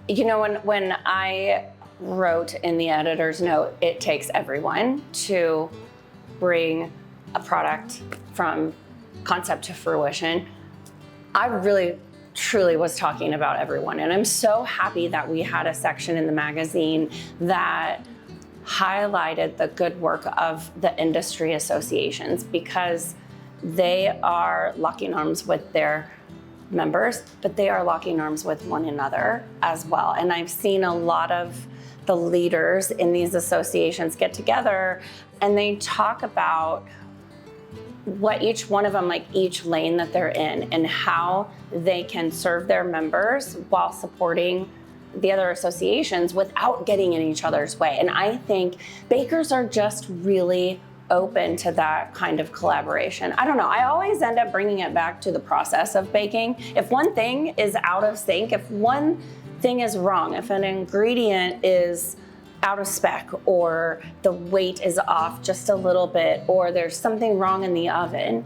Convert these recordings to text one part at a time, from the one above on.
You know, when I wrote in the editor's note, it takes everyone to bring a product from concept to fruition, I really truly was talking about everyone. And I'm so happy that we had a section in the magazine that highlighted the good work of the industry associations, because they are locking arms with their members, but they are locking arms with one another as well. And I've seen a lot of the leaders in these associations get together and they talk about what each one of them, like each lane that they're in, and how they can serve their members while supporting the other associations without getting in each other's way. And I think bakers are just really open to that kind of collaboration. I don't know, I always end up bringing it back to the process of baking. If one thing is out of sync, if one thing is wrong, if an ingredient is out of spec, or the weight is off just a little bit, or there's something wrong in the oven,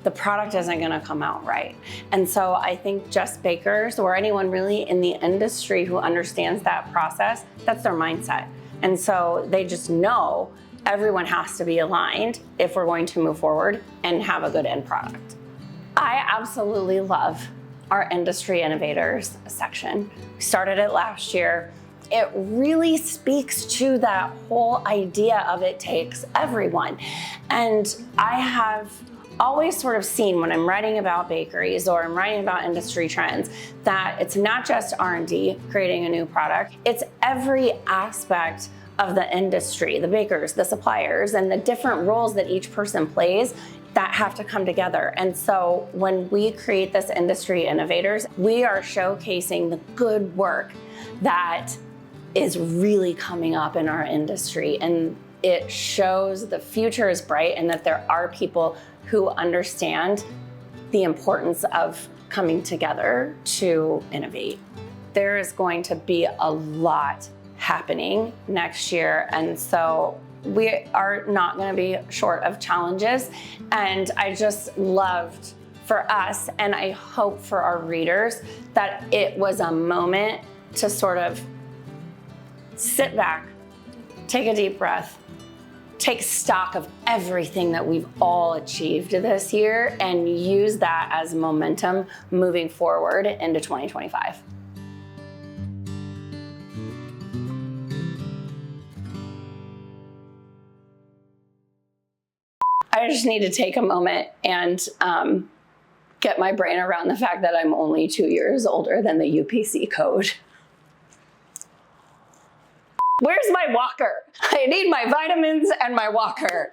the product isn't gonna come out right. And so I think just bakers, or anyone really in the industry who understands that process, that's their mindset. And so they just know everyone has to be aligned if we're going to move forward and have a good end product. I absolutely love our industry innovators section. We started it last year. It really speaks to that whole idea of it takes everyone. And I have always sort of seen when I'm writing about bakeries or I'm writing about industry trends that it's not just R&D creating a new product, it's every aspect of the industry, the bakers, the suppliers, and the different roles that each person plays that have to come together. And so when we create this industry innovators, we are showcasing the good work that is really coming up in our industry. And it shows the future is bright and that there are people who understand the importance of coming together to innovate. There is going to be a lot happening next year. And so we are not going to be short of challenges. And I just loved for us, and I hope for our readers, that it was a moment to sort of sit back, take a deep breath, take stock of everything that we've all achieved this year, and use that as momentum moving forward into 2025. I just need to take a moment and get my brain around the fact that I'm only 2 years older than the UPC code. Where's my walker? I need my vitamins and my walker.